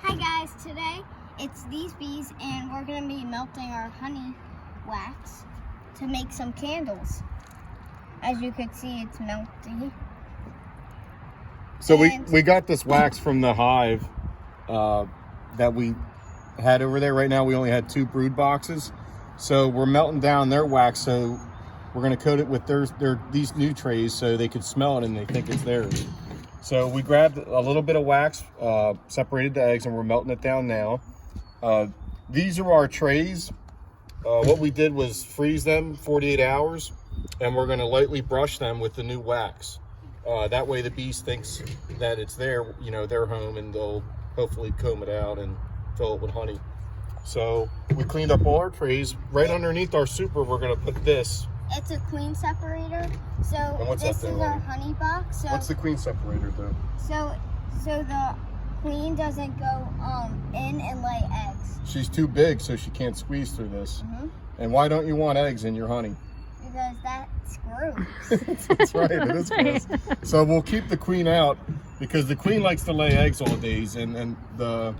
Hi guys, today it's these bees and we're going to be melting our honey wax to make some candles. As you can see, it's melting. So we got this wax from the hive that we had over there. Right now we only had 2 brood boxes. So we're melting down their wax, so we're going to coat it with these new trays so they can smell it and they think it's theirs. So we grabbed a little bit of wax, separated the eggs, and we're melting it down now. These are our trays. What we did was freeze them 48 hours, and we're going to lightly brush them with the new wax. That way the bees thinks that it's their home, and they'll hopefully comb it out and fill it with honey. So we cleaned up all our trays. Right underneath our super, we're going to put this. It's a queen separator. So this is our honey box. So what's the queen separator though? So the queen doesn't go in and lay eggs. She's too big, so she can't squeeze through this. Mm-hmm. And why don't you want eggs in your honey? Because that's gross. That's right, it is gross. So we'll keep the queen out because the queen likes to lay eggs all days, and the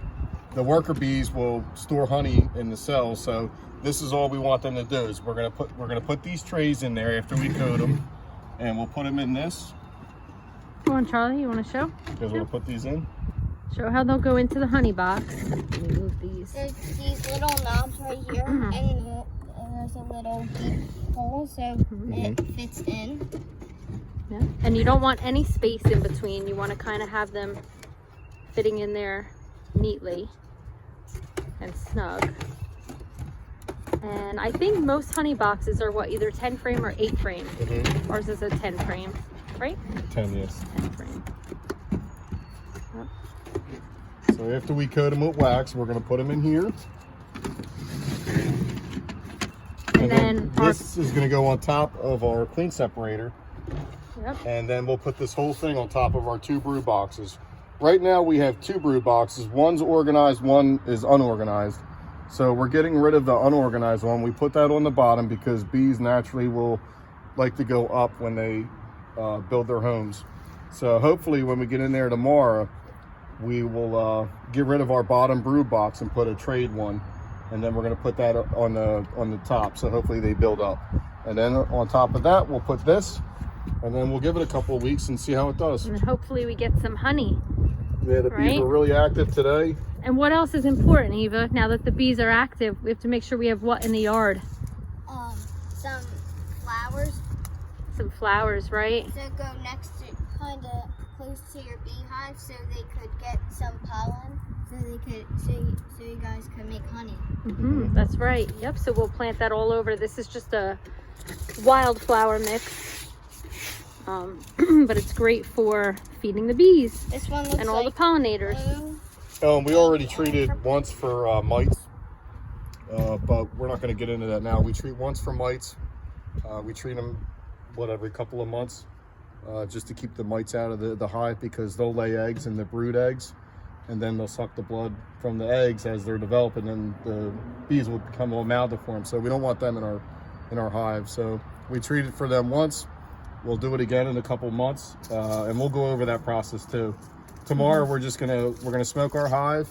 worker bees will store honey in the cells. So this is all we want them to do is we're gonna put these trays in there after we coat them, and we'll put them in this. Come on, Charlie, you want to show? Because we'll put these in. Show how they'll go into the honey box. Let me move these. There's these little knobs right here, and there's a little deep hole so it fits in. Yeah. And you don't want any space in between. You want to kind of have them fitting in there neatly and snug. And I think most honey boxes are what, either 10 frame or 8 frame. Ours is a 10 frame, right? 10, yes. 10 frame. So after we coat them with wax, we're going to put them in here. And then this is going to go on top of our queen separator. Yep. And then we'll put this whole thing on top of our 2 brood boxes. Right now we have 2 brood boxes. One's organized, one is unorganized. So we're getting rid of the unorganized one. We put that on the bottom because bees naturally will like to go up when they build their homes. So hopefully when we get in there tomorrow, we will get rid of our bottom brood box and put a trade one. And then we're going to put that on the top. So hopefully they build up. And then on top of that, we'll put this. And then we'll give it a couple of weeks and see how it does. And hopefully we get some honey. Yeah, the bees are really active today. And what else is important, Eva? Now that the bees are active, we have to make sure we have what in the yard? Some flowers. Some flowers, right? So go next to, kind of close to your beehive, so they could get some pollen, so you guys could make honey. That's right. Yep. So we'll plant that all over. This is just a wildflower mix, but it's great for feeding the bees This one looks and all like the pollinators. blue. We already treated once for mites, but we're not going to get into that now. We treat once for mites. We treat them, every couple of months, just to keep the mites out of the hive because they'll lay eggs and they brood eggs, and then they'll suck the blood from the eggs as they're developing, and the bees will become all maldeformed. So we don't want them in our hive. So we treated for them once. We'll do it again in a couple months, and we'll go over that process too. Tomorrow we're gonna smoke our hive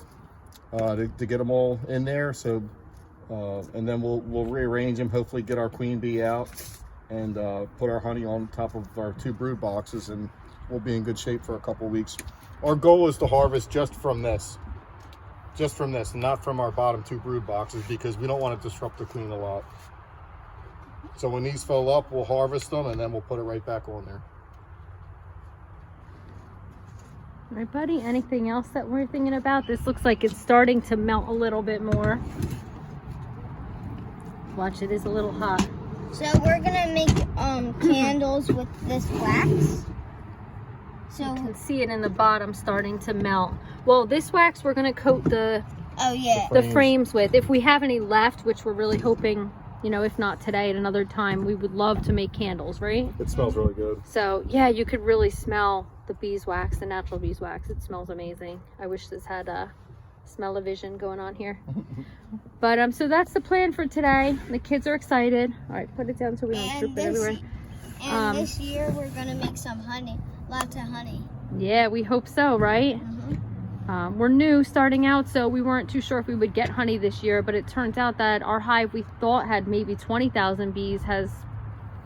to get them all in there. So and then we'll rearrange them. Hopefully get our queen bee out and put our honey on top of our 2 brood boxes, and we'll be in good shape for a couple weeks. Our goal is to harvest just from this, and not from our bottom 2 brood boxes because we don't want to disrupt the queen a lot. So when these fill up, we'll harvest them and then we'll put it right back on there. All right, buddy, anything else that we're thinking about? This looks like it's starting to melt a little bit more. Watch, it is a little hot. So we're gonna make candles with this wax. So You can see it in the bottom starting to melt. Well, this wax we're going to coat the frames with. If we have any left, which we're really hoping, if not today, at another time, we would love to make candles, right? It smells really good. So yeah, you could really smell the beeswax, the natural beeswax. It smells amazing. I wish this had a smell-o-vision going on here. But so that's the plan for today. The kids are excited. All right, put it down so we don't drip it everywhere. And this year we're gonna make some honey, lots of honey. Yeah, we hope so, right? We're new starting out, so we weren't too sure if we would get honey this year, but it turns out that our hive we thought had maybe 20,000 bees has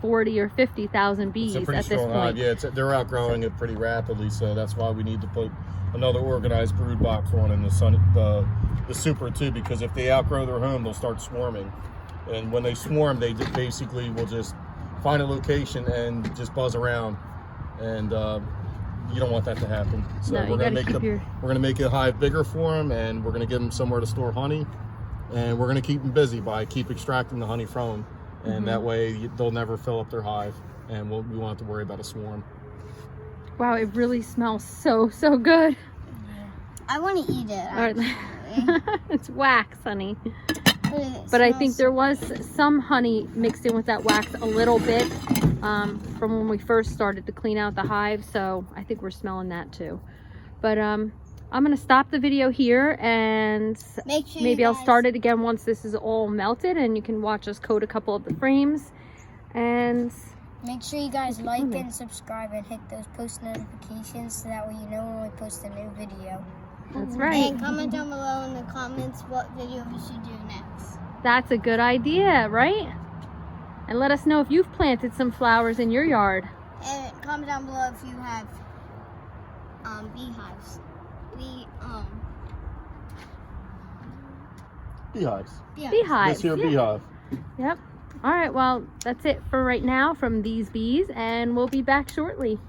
40 or 50,000 bees It's a pretty at this strong point. hive. Yeah, they're outgrowing it pretty rapidly, so that's why we need to put another organized brood box on in the super too, because if they outgrow their home, they'll start swarming. And when they swarm, they basically will just find a location and just buzz around, and you don't want that to happen. So No, we're gonna your... we're gonna make a hive bigger for them, and we're gonna give them somewhere to store honey, and we're gonna keep them busy by keep extracting the honey from them, and that way they'll never fill up their hive, and we won't have to worry about a swarm. Wow, it really smells so good. I want to eat it. All right. Actually. It's wax, honey. But But I think there was some honey mixed in with that wax a little bit from when we first started to clean out the hive. So I think we're smelling that too. But I'm going to stop the video here, and Make sure maybe you I'll guys- start it again once this is all melted and you can watch us coat a couple of the frames. And Make sure you guys like and subscribe and hit those post notifications so that way you know when we post a new video. that's right. And comment down below in the comments what video we should do next. That's a good idea, right? And let us know if you've planted some flowers in your yard. And comment down below if you have beehives. Beehives. Beehives. This here yeah. beehive. Yep. All right, well, that's it for right now from These Bees, and we'll be back shortly.